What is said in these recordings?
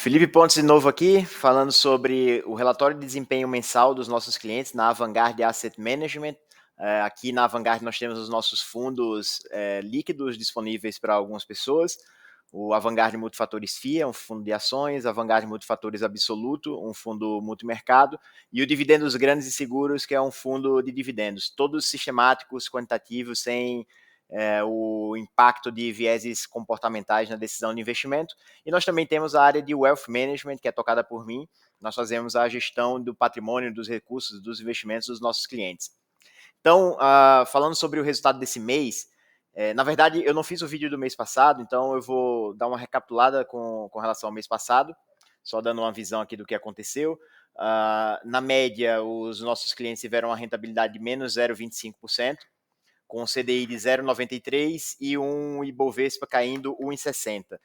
Felipe Pontes de novo aqui, falando sobre o relatório de desempenho mensal dos nossos clientes na Vanguard Asset Management. Aqui na Vanguard nós temos os nossos fundos líquidos disponíveis para algumas pessoas. O Vanguard Multifatores FIA, um fundo de ações, a Vanguard Multifatores Absoluto, um fundo multimercado, e o Dividendos Grandes e Seguros, que é um fundo de dividendos, todos sistemáticos, quantitativos, sem o impacto de vieses comportamentais na decisão de investimento. E nós também temos a área de Wealth Management, que é tocada por mim. Nós fazemos a gestão do patrimônio, dos recursos, dos investimentos dos nossos clientes. Então, falando sobre o resultado desse mês, na verdade, eu não fiz o vídeo do mês passado, então eu vou dar uma recapitulada com relação ao mês passado, só dando uma visão aqui do que aconteceu. Na média, os nossos clientes tiveram uma rentabilidade de menos 0,25%, com um CDI de 0,93 e um Ibovespa caindo 1,60.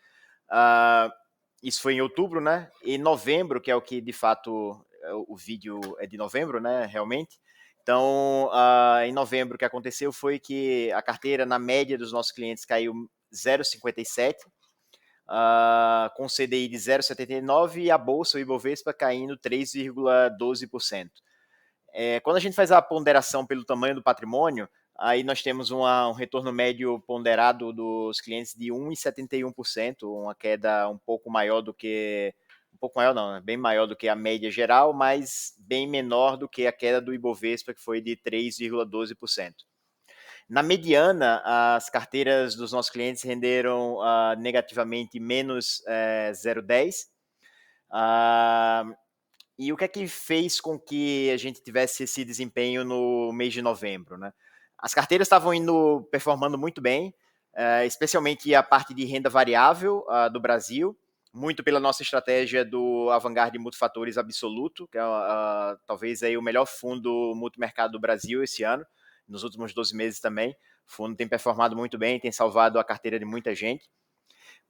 Isso foi em outubro, né? E novembro, que é o que de fato o vídeo é de novembro, né? Realmente. Então, em novembro, o que aconteceu foi que a carteira, na média dos nossos clientes, caiu 0,57, com CDI de 0,79 e a bolsa, o Ibovespa, caindo 3,12%. Quando a gente faz a ponderação pelo tamanho do patrimônio, aí nós temos um retorno médio ponderado dos clientes de 1,71%, uma queda um pouco maior do que... Um pouco maior não, né? Bem maior do que a média geral, mas bem menor do que a queda do Ibovespa, que foi de 3,12%. Na mediana, as carteiras dos nossos clientes renderam negativamente menos 0,10%. E o que é que fez com que a gente tivesse esse desempenho no mês de novembro, né? As carteiras estavam performando muito bem, especialmente a parte de renda variável do Brasil, muito pela nossa estratégia do Vanguard Multifatores Absoluto, que é talvez aí o melhor fundo multimercado do Brasil esse ano, nos últimos 12 meses também. O fundo tem performado muito bem, tem salvado a carteira de muita gente.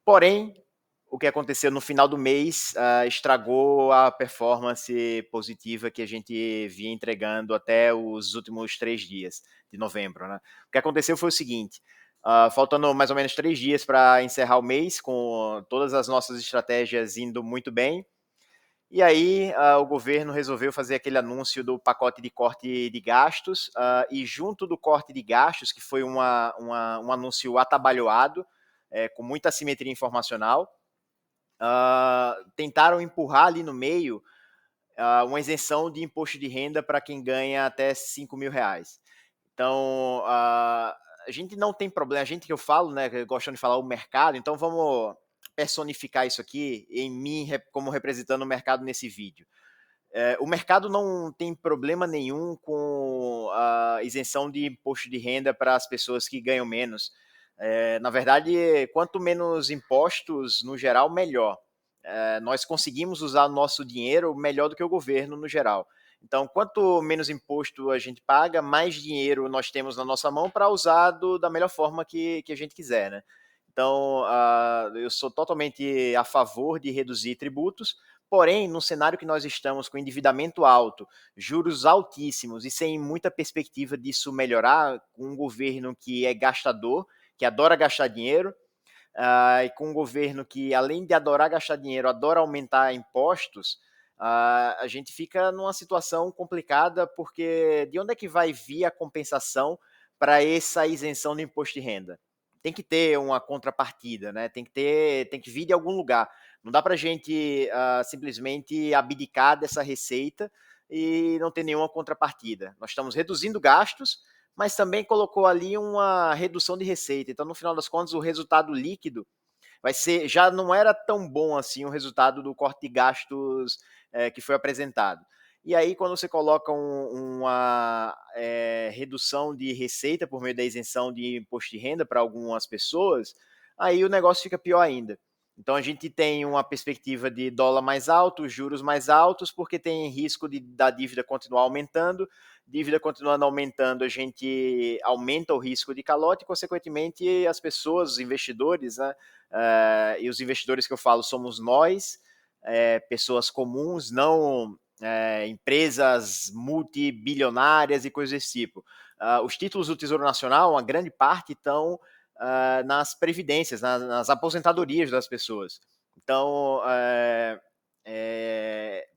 Porém, o que aconteceu no final do mês estragou a performance positiva que a gente vinha entregando até os últimos 3 dias de novembro, né? O que aconteceu foi o seguinte, faltando mais ou menos 3 dias para encerrar o mês, com todas as nossas estratégias indo muito bem, e aí o governo resolveu fazer aquele anúncio do pacote de corte de gastos, e junto do corte de gastos, que foi um anúncio atabalhoado, com muita assimetria informacional, tentaram empurrar ali no meio uma isenção de imposto de renda para quem ganha até R$ 5.000. Então, a gente não tem problema, a gente que eu falo, né, gostando de falar o mercado, então vamos personificar isso aqui em mim como representando o mercado nesse vídeo. O mercado não tem problema nenhum com a isenção de imposto de renda para as pessoas que ganham menos. Na verdade, quanto menos impostos, no geral, melhor. Nós conseguimos usar o nosso dinheiro melhor do que o governo, no geral. Então, quanto menos imposto a gente paga, mais dinheiro nós temos na nossa mão para usar da melhor forma que a gente quiser, né? Então, eu sou totalmente a favor de reduzir tributos, porém, no cenário que nós estamos, com endividamento alto, juros altíssimos e sem muita perspectiva disso melhorar, com um governo que é gastador, que adora gastar dinheiro, e com um governo que, além de adorar gastar dinheiro, adora aumentar impostos, a gente fica numa situação complicada, porque de onde é que vai vir a compensação para essa isenção do imposto de renda? Tem que ter uma contrapartida, né? Tem que vir de algum lugar. Não dá para a gente simplesmente abdicar dessa receita e não ter nenhuma contrapartida. Nós estamos reduzindo gastos, mas também colocou ali uma redução de receita. Então, no final das contas, o resultado líquido já não era tão bom assim o resultado do corte de gastos que foi apresentado. E aí, quando você coloca uma redução de receita por meio da isenção de imposto de renda para algumas pessoas, aí o negócio fica pior ainda. Então, a gente tem uma perspectiva de dólar mais alto, juros mais altos, porque tem risco da dívida continuar aumentando. Dívida continuando aumentando, a gente aumenta o risco de calote e, consequentemente, as pessoas, os investidores, né? E os investidores que eu falo somos nós, pessoas comuns, não empresas multibilionárias e coisas desse tipo. Os títulos do Tesouro Nacional, uma grande parte estão nas previdências, nas aposentadorias das pessoas. Então,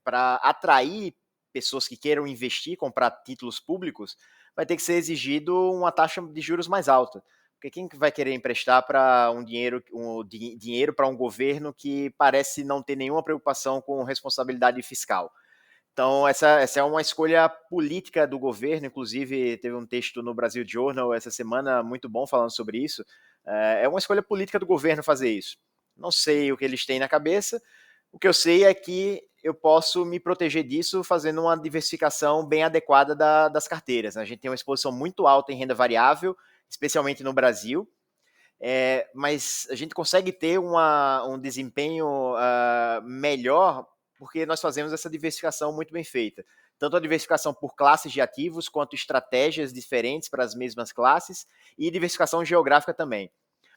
para atrair pessoas que queiram investir, comprar títulos públicos, vai ter que ser exigido uma taxa de juros mais alta. Porque quem vai querer emprestar para dinheiro para um governo que parece não ter nenhuma preocupação com responsabilidade fiscal? Então, essa é uma escolha política do governo. Inclusive, teve um texto no Brasil Journal essa semana muito bom falando sobre isso. É uma escolha política do governo fazer isso. Não sei o que eles têm na cabeça. O que eu sei é que eu posso me proteger disso fazendo uma diversificação bem adequada das carteiras. A gente tem uma exposição muito alta em renda variável, especialmente no Brasil. Mas a gente consegue ter um desempenho melhor porque nós fazemos essa diversificação muito bem feita. Tanto a diversificação por classes de ativos, quanto estratégias diferentes para as mesmas classes, e diversificação geográfica também.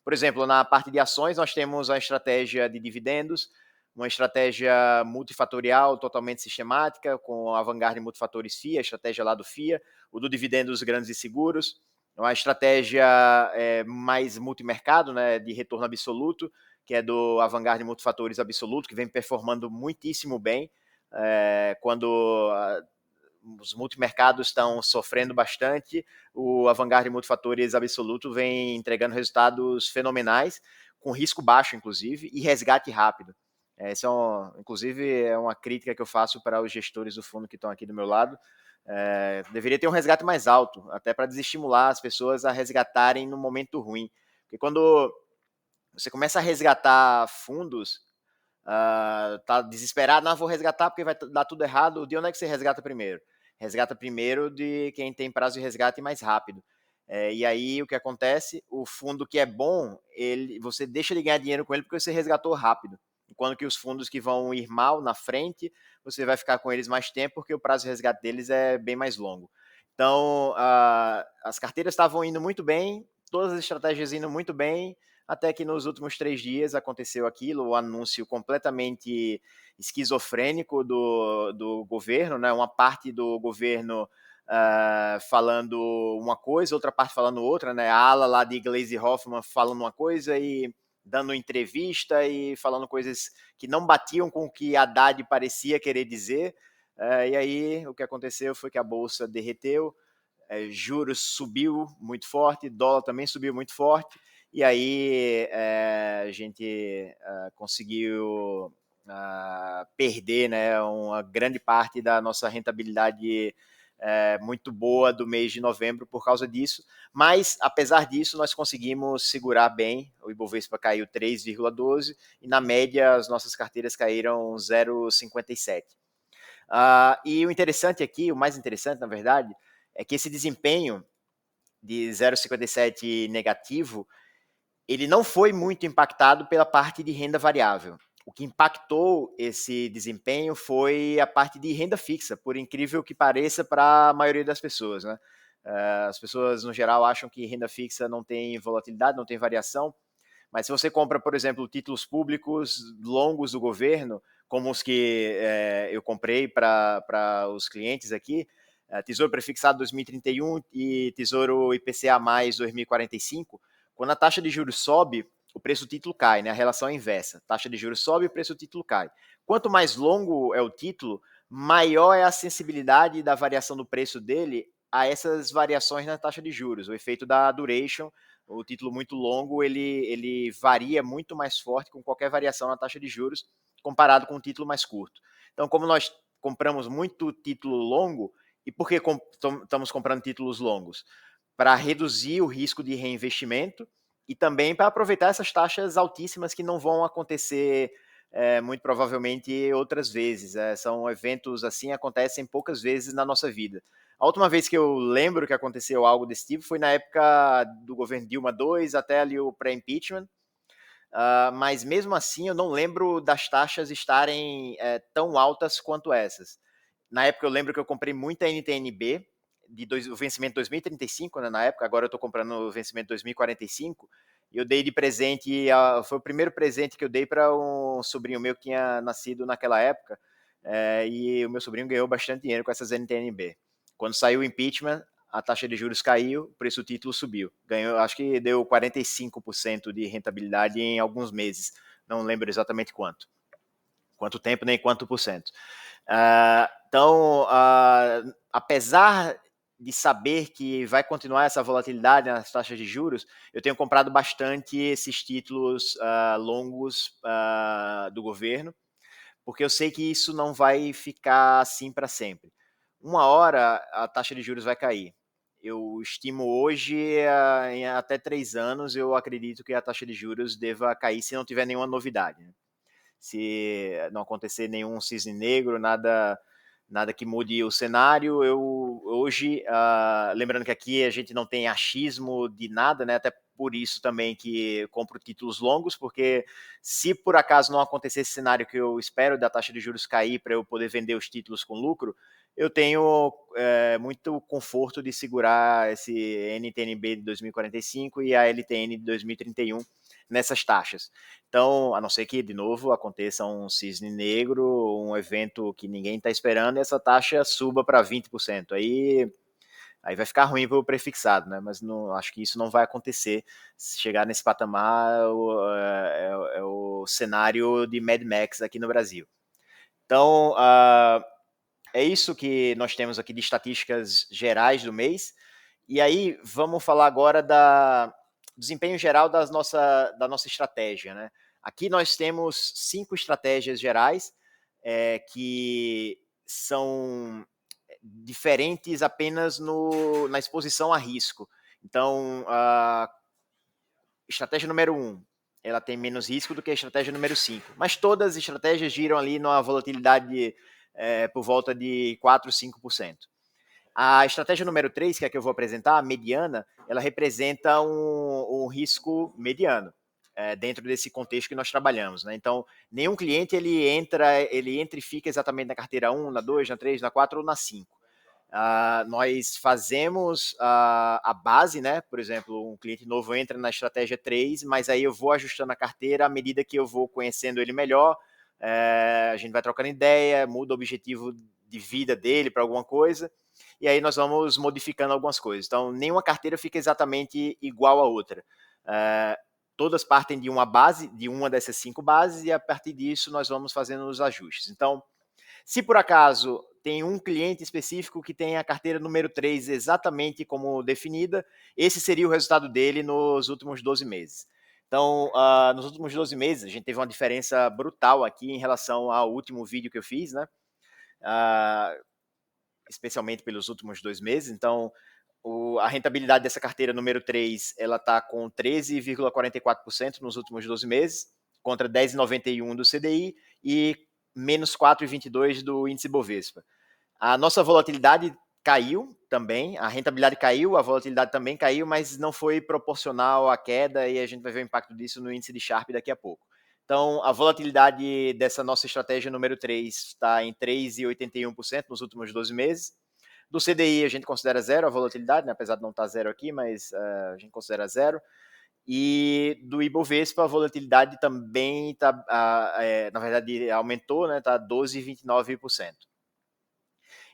Por exemplo, na parte de ações, nós temos a estratégia de dividendos, uma estratégia multifatorial totalmente sistemática, com a Vanguard Multifatores FIA, a estratégia lá do FIA, o do dividendos grandes e seguros, uma estratégia mais multimercado, né, de retorno absoluto, que é do Vanguard Multifatores Absoluto, que vem performando muitíssimo bem, quando os multimercados estão sofrendo bastante, o Vanguard Multifatores Absoluto vem entregando resultados fenomenais, com risco baixo, inclusive, e resgate rápido. Inclusive, é uma crítica que eu faço para os gestores do fundo que estão aqui do meu lado. Deveria ter um resgate mais alto, até para desestimular as pessoas a resgatarem no momento ruim. Porque quando você começa a resgatar fundos, tá desesperado, não vou resgatar porque vai dar tudo errado. De onde é que você resgata primeiro? Resgata primeiro de quem tem prazo de resgate mais rápido. E aí o que acontece? O fundo que é bom, você deixa de ganhar dinheiro com ele porque você resgatou rápido. Enquanto que os fundos que vão ir mal na frente, você vai ficar com eles mais tempo porque o prazo de resgate deles é bem mais longo. Então, as carteiras estavam indo muito bem, todas as estratégias indo muito bem, até que nos últimos 3 dias aconteceu aquilo, o anúncio completamente esquizofrênico do governo, né? Uma parte do governo falando uma coisa, outra parte falando outra, né? A ala lá de Gleisi Hoffmann falando uma coisa e dando entrevista e falando coisas que não batiam com o que Haddad parecia querer dizer. E aí o que aconteceu foi que a bolsa derreteu, juros subiu muito forte, dólar também subiu muito forte, e aí a gente conseguiu perder, né, uma grande parte da nossa rentabilidade muito boa do mês de novembro por causa disso, mas apesar disso nós conseguimos segurar bem, o Ibovespa caiu 3,12 e na média as nossas carteiras caíram 0,57. E o interessante aqui, o mais interessante na verdade, é que esse desempenho de 0,57 negativo, ele não foi muito impactado pela parte de renda variável. O que impactou esse desempenho foi a parte de renda fixa, por incrível que pareça para a maioria das pessoas, né? As pessoas, no geral, acham que renda fixa não tem volatilidade, não tem variação, mas se você compra, por exemplo, títulos públicos longos do governo, como os que eu comprei para os clientes aqui, Tesouro Prefixado 2031 e Tesouro IPCA mais 2045, quando a taxa de juros sobe, o preço do título cai, né? A relação é inversa. A taxa de juros sobe e o preço do título cai. Quanto mais longo é o título, maior é a sensibilidade da variação do preço dele a essas variações na taxa de juros, o efeito da duration. O título muito longo, ele varia muito mais forte com qualquer variação na taxa de juros, comparado com um título mais curto. Então, como nós compramos muito título longo, e por que estamos comprando títulos longos? Para reduzir o risco de reinvestimento e também para aproveitar essas taxas altíssimas que não vão acontecer muito provavelmente outras vezes. São eventos assim, acontecem poucas vezes na nossa vida. A última vez que eu lembro que aconteceu algo desse tipo foi na época do governo Dilma II, até ali o pré-impeachment. Mas mesmo assim eu não lembro das taxas estarem tão altas quanto essas. Na época eu lembro que eu comprei muita NTNB, o vencimento 2035, né, na época, agora eu estou comprando o vencimento 2045, e eu dei de presente, foi o primeiro presente que eu dei para um sobrinho meu que tinha nascido naquela época, e o meu sobrinho ganhou bastante dinheiro com essas NTNB. Quando saiu o impeachment, a taxa de juros caiu, o preço do título subiu. Ganhou, acho que deu 45% de rentabilidade em alguns meses não lembro exatamente quanto tempo nem quanto por cento. Então, apesar de saber que vai continuar essa volatilidade nas taxas de juros, eu tenho comprado bastante esses títulos longos do governo, porque eu sei que isso não vai ficar assim para sempre. Uma hora a taxa de juros vai cair. Eu estimo hoje, em até 3 anos, eu acredito que a taxa de juros deva cair se não tiver nenhuma novidade, né? Se não acontecer nenhum cisne negro, nada que mude o cenário. Eu hoje, lembrando que aqui a gente não tem achismo de nada, né? Até por isso também que compro títulos longos, porque se por acaso não acontecer esse cenário que eu espero da taxa de juros cair para eu poder vender os títulos com lucro, eu tenho muito conforto de segurar esse NTNB de 2045 e a LTN de 2031 nessas taxas. Então, a não ser que, de novo, aconteça um cisne negro, um evento que ninguém está esperando, e essa taxa suba para 20%. Aí vai ficar ruim para o prefixado, né? Mas não, acho que isso não vai acontecer. Se chegar nesse patamar, é o cenário de Mad Max aqui no Brasil. Então, é isso que nós temos aqui de estatísticas gerais do mês. E aí, vamos falar agora do desempenho geral da nossa estratégia, né? Aqui nós temos 5 estratégias gerais que são diferentes apenas na exposição a risco. Então, a estratégia número 1, ela tem menos risco do que a estratégia número 5. Mas todas as estratégias giram ali numa volatilidade por volta de 4, 5%. A estratégia número 3, que é a que eu vou apresentar, a mediana, ela representa um risco mediano dentro desse contexto que nós trabalhamos, né? Então, nenhum cliente ele entra e fica exatamente na carteira 1, na 2, na 3, na 4 ou na 5. Nós fazemos a base, né? Por exemplo, um cliente novo entra na estratégia 3, mas aí eu vou ajustando a carteira à medida que eu vou conhecendo ele melhor. A gente vai trocando ideia, muda o objetivo de vida dele para alguma coisa, e aí nós vamos modificando algumas coisas. Então, nenhuma carteira fica exatamente igual à outra. Todas partem de uma base, de uma dessas 5 bases, e a partir disso nós vamos fazendo os ajustes. Então, se por acaso tem um cliente específico que tem a carteira número 3 exatamente como definida, esse seria o resultado dele nos últimos 12 meses. Então, nos últimos 12 meses, a gente teve uma diferença brutal aqui em relação ao último vídeo que eu fiz, né? Especialmente pelos últimos 2 meses. Então, a rentabilidade dessa carteira número 3, ela está com 13,44% nos últimos 12 meses, contra 10,91% do CDI e menos 4,22% do índice Bovespa. A nossa volatilidade caiu também, a rentabilidade caiu, a volatilidade também caiu, mas não foi proporcional à queda, e a gente vai ver o impacto disso no índice de Sharpe daqui a pouco. Então, a volatilidade dessa nossa estratégia número 3 está em 3,81% nos últimos 12 meses. Do CDI a gente considera zero a volatilidade, né? Apesar de não estar zero aqui, mas a gente considera zero. E do Ibovespa a volatilidade também está, na verdade, aumentou, né? Está 12,29%.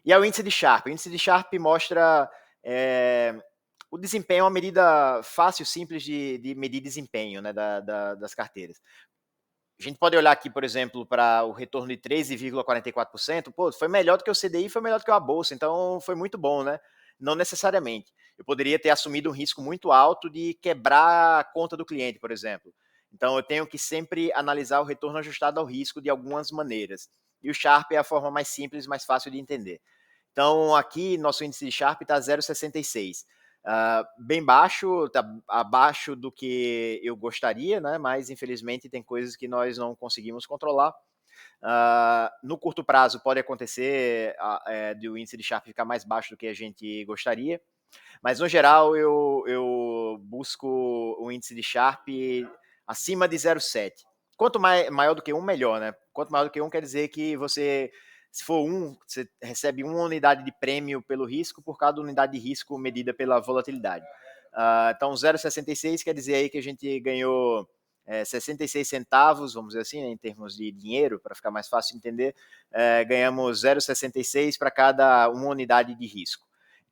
E é o índice de Sharpe. O índice de Sharpe mostra o desempenho, é uma medida fácil, simples de medir desempenho, né, das carteiras. A gente pode olhar aqui, por exemplo, para o retorno de 13,44%. Pô, foi melhor do que o CDI, foi melhor do que a Bolsa, então foi muito bom, né? Não necessariamente. Eu poderia ter assumido um risco muito alto de quebrar a conta do cliente, por exemplo. Então eu tenho que sempre analisar o retorno ajustado ao risco de algumas maneiras. E o Sharpe é a forma mais simples, mais fácil de entender. Então aqui nosso índice de Sharpe está 0,66. Bem baixo, está abaixo do que eu gostaria, né? Mas infelizmente tem coisas que nós não conseguimos controlar. No curto prazo pode acontecer de o índice de Sharpe ficar mais baixo do que a gente gostaria, mas no geral eu busco o índice de Sharpe acima de 0,7. Quanto maior do que 1, melhor, né? Quanto maior do que 1 quer dizer que você, se for 1, você recebe uma unidade de prêmio pelo risco por cada unidade de risco medida pela volatilidade. Então 0,66 quer dizer aí que a gente ganhou 66 centavos, vamos dizer assim, né, em termos de dinheiro, para ficar mais fácil de entender, ganhamos 0,66 para cada uma unidade de risco.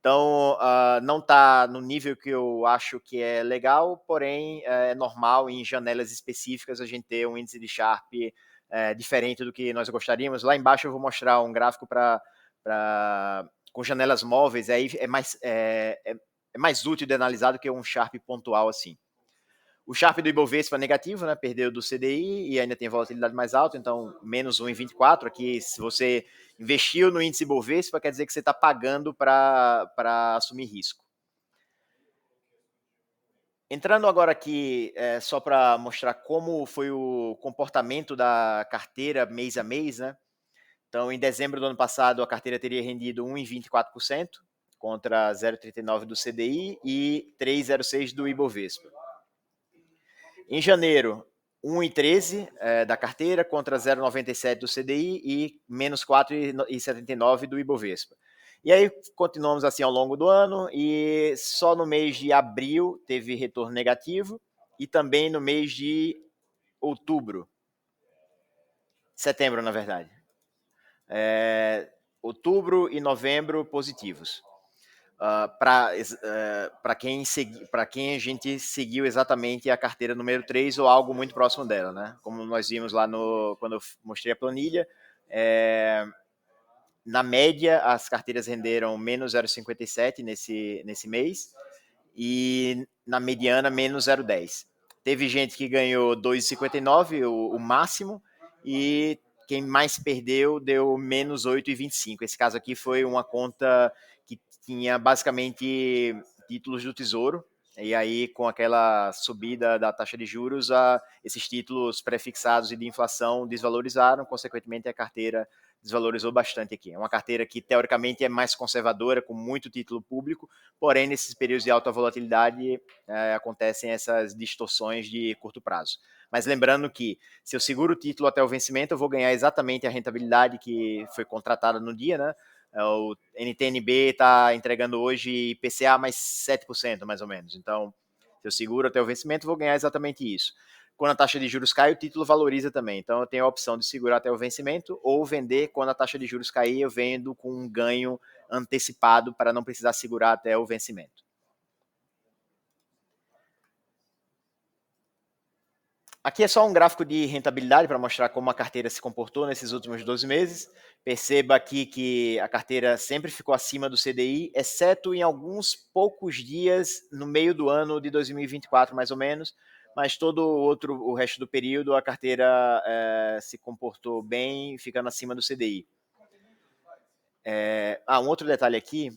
Então, não está no nível que eu acho que é legal, porém é normal em janelas específicas a gente ter um índice de Sharpe diferente do que nós gostaríamos. Lá embaixo eu vou mostrar um gráfico com janelas móveis, aí é mais útil de analisar do que um Sharpe pontual assim. O Sharpe do Ibovespa negativo, né? Perdeu do CDI e ainda tem volatilidade mais alta, então menos 1,24. Aqui, se você investiu no índice Ibovespa, quer dizer que você está pagando para assumir risco. Entrando agora aqui, só para mostrar como foi o comportamento da carteira mês a mês, né? Então, em dezembro do ano passado, a carteira teria rendido 1,24% contra 0,39% do CDI e 3,06% do Ibovespa. Em janeiro, 1,13 da carteira contra 0,97 do CDI e menos 4,79 do Ibovespa. E aí continuamos assim ao longo do ano e só no mês de abril teve retorno negativo e também no mês de outubro, setembro na verdade. Outubro e novembro positivos. Para quem a gente seguiu exatamente a carteira número 3 ou algo muito próximo dela, né? Como nós vimos lá quando eu mostrei a planilha, na média as carteiras renderam menos 0,57 nesse mês e na mediana menos 0,10. Teve gente que ganhou 2,59, o máximo, e quem mais perdeu deu menos 8,25. Esse caso aqui foi uma conta que tinha basicamente títulos do Tesouro, e aí com aquela subida da taxa de juros, esses títulos prefixados e de inflação desvalorizaram, consequentemente a carteira desvalorizou bastante aqui. É uma carteira que teoricamente é mais conservadora, com muito título público, porém nesses períodos de alta volatilidade acontecem essas distorções de curto prazo. Mas lembrando que se eu seguro o título até o vencimento, eu vou ganhar exatamente a rentabilidade que foi contratada no dia, né? O NTNB está entregando hoje IPCA mais 7%, mais ou menos. Então, se eu seguro até o vencimento, vou ganhar exatamente isso. Quando a taxa de juros cai, o título valoriza também. Então, eu tenho a opção de segurar até o vencimento ou vender quando a taxa de juros cair, eu vendo com um ganho antecipado para não precisar segurar até o vencimento. Aqui é só um gráfico de rentabilidade para mostrar como a carteira se comportou nesses últimos 12 meses. Perceba aqui que a carteira sempre ficou acima do CDI, exceto em alguns poucos dias no meio do ano de 2024, mais ou menos, mas o resto do período, a carteira se comportou bem, ficando acima do CDI. Um outro detalhe aqui,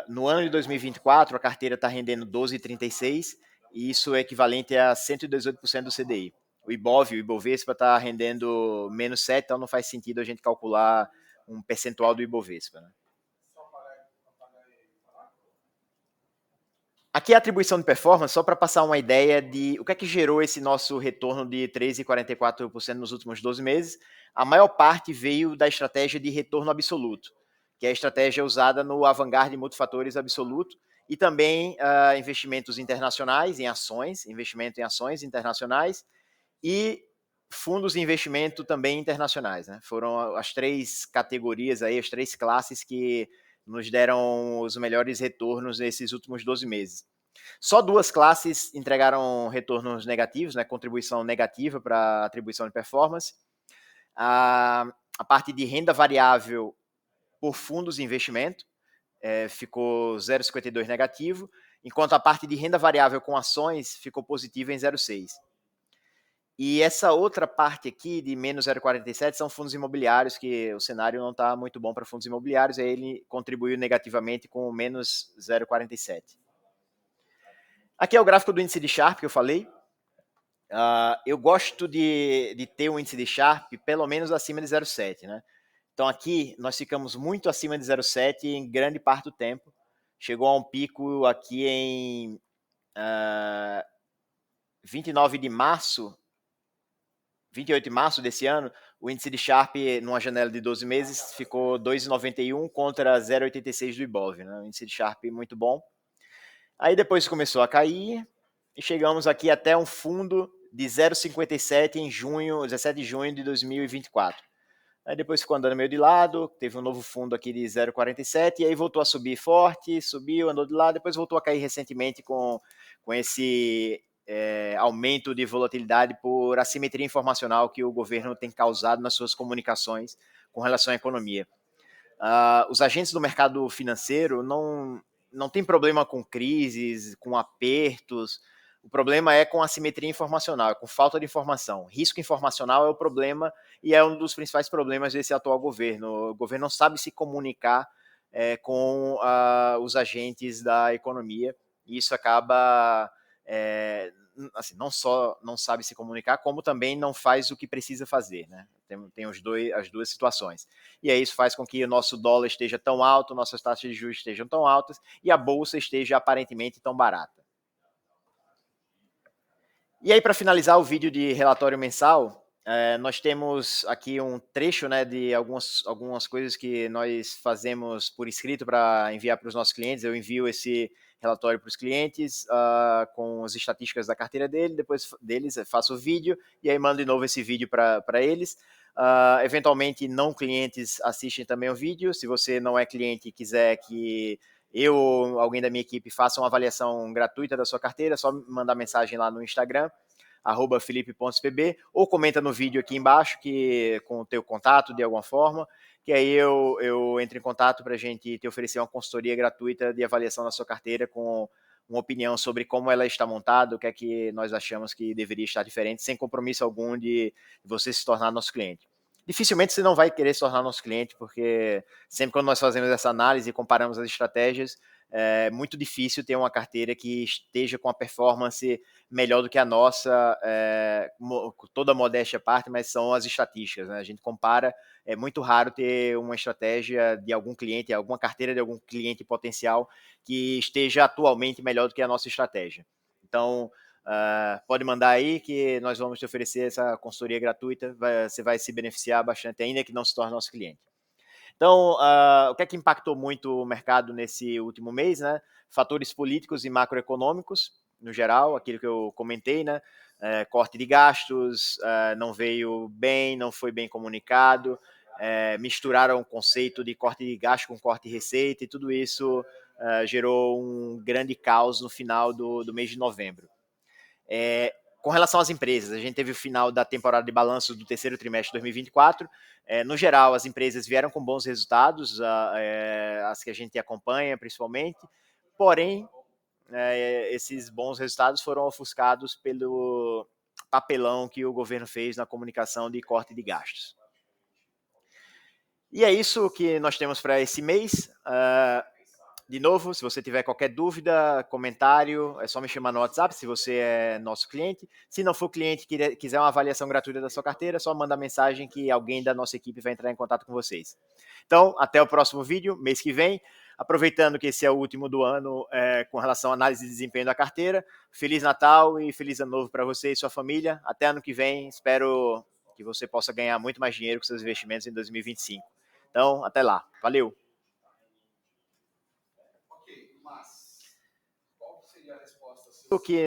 no ano de 2024, a carteira está rendendo 12,36%, e isso é equivalente a 118% do CDI. O Ibovespa está rendendo menos 7%, então não faz sentido a gente calcular um percentual do Ibovespa, né? Aqui é a atribuição de performance, só para passar uma ideia de o que é que gerou esse nosso retorno de 3,44% nos últimos 12 meses. A maior parte veio da estratégia de retorno absoluto, que é a estratégia usada no Vanguard Multifatores Absoluto, e também investimentos internacionais em ações, investimento em ações internacionais e fundos de investimento também internacionais, né? Foram as três categorias aí, as três classes que nos deram os melhores retornos nesses últimos 12 meses. Só duas classes entregaram retornos negativos, né? Contribuição negativa para atribuição de performance. A parte de renda variável por fundos de investimento ficou 0,52 negativo, enquanto a parte de renda variável com ações ficou positiva em 0,6. E essa outra parte aqui de menos 0,47 são fundos imobiliários, que o cenário não está muito bom para fundos imobiliários, aí ele contribuiu negativamente com menos 0,47. Aqui é o gráfico do índice de Sharpe que eu falei. Eu gosto de ter um índice de Sharpe pelo menos acima de 0,7, né? Então aqui nós ficamos muito acima de 0,7 em grande parte do tempo. Chegou a um pico aqui em 29 de março, 28 de março desse ano, o índice de Sharpe, numa janela de 12 meses, ficou 2,91 contra 0,86 do Ibov, né? Um índice de Sharpe muito bom. Aí depois começou a cair e chegamos aqui até um fundo de 0,57 em junho, 17 de junho de 2024. Aí depois ficou andando meio de lado, teve um novo fundo aqui de 0,47, e aí voltou a subir forte, subiu, andou de lado, depois voltou a cair recentemente com esse aumento de volatilidade por assimetria informacional que o governo tem causado nas suas comunicações com relação à economia. Os agentes do mercado financeiro não tem problema com crises, com apertos. O problema é com assimetria informacional, com falta de informação. Risco informacional é o problema e é um dos principais problemas desse atual governo. O governo não sabe se comunicar com os agentes da economia e isso acaba assim, não só não sabe se comunicar, como também não faz o que precisa fazer, né? Tem as duas situações. E aí isso faz com que o nosso dólar esteja tão alto, nossas taxas de juros estejam tão altas e a bolsa esteja aparentemente tão barata. E aí, para finalizar o vídeo de relatório mensal, nós temos aqui um trecho, né, de algumas coisas que nós fazemos por escrito para enviar para os nossos clientes. Eu envio esse relatório para os clientes com as estatísticas da carteira deles faço o vídeo e aí mando de novo esse vídeo para eles. Eventualmente, não clientes assistem também o vídeo. Se você não é cliente e quiser que eu ou alguém da minha equipe faça uma avaliação gratuita da sua carteira, é só mandar mensagem lá no Instagram, @felipe.pb, ou comenta no vídeo aqui embaixo com o teu contato de alguma forma, que aí eu entro em contato para a gente te oferecer uma consultoria gratuita de avaliação da sua carteira com uma opinião sobre como ela está montada, o que é que nós achamos que deveria estar diferente, sem compromisso algum de você se tornar nosso cliente. Dificilmente você não vai querer se tornar nosso cliente, porque sempre quando nós fazemos essa análise e comparamos as estratégias, é muito difícil ter uma carteira que esteja com a performance melhor do que a nossa, com toda a modéstia à parte, mas são as estatísticas, né? A gente compara, é muito raro ter uma estratégia de algum cliente, alguma carteira de algum cliente potencial que esteja atualmente melhor do que a nossa estratégia. Então, pode mandar aí que nós vamos te oferecer essa consultoria gratuita, você vai se beneficiar bastante, ainda que não se torne nosso cliente. Então, o que é que impactou muito o mercado nesse último mês, né? Fatores políticos e macroeconômicos, no geral, aquilo que eu comentei, né? Corte de gastos, não veio bem, não foi bem comunicado, misturaram o conceito de corte de gasto com corte de receita, e tudo isso gerou um grande caos no final do mês de novembro. Com relação às empresas, a gente teve o final da temporada de balanço do terceiro trimestre de 2024. No geral, as empresas vieram com bons resultados, as que a gente acompanha principalmente, porém, esses bons resultados foram ofuscados pelo papelão que o governo fez na comunicação de corte de gastos. E é isso que nós temos para esse mês. De novo, se você tiver qualquer dúvida, comentário, é só me chamar no WhatsApp, se você é nosso cliente. Se não for cliente e quiser uma avaliação gratuita da sua carteira, é só mandar mensagem que alguém da nossa equipe vai entrar em contato com vocês. Então, até o próximo vídeo, mês que vem. Aproveitando que esse é o último do ano com relação à análise de desempenho da carteira. Feliz Natal e feliz Ano Novo para você e sua família. Até ano que vem. Espero que você possa ganhar muito mais dinheiro com seus investimentos em 2025. Então, até lá. Valeu! O que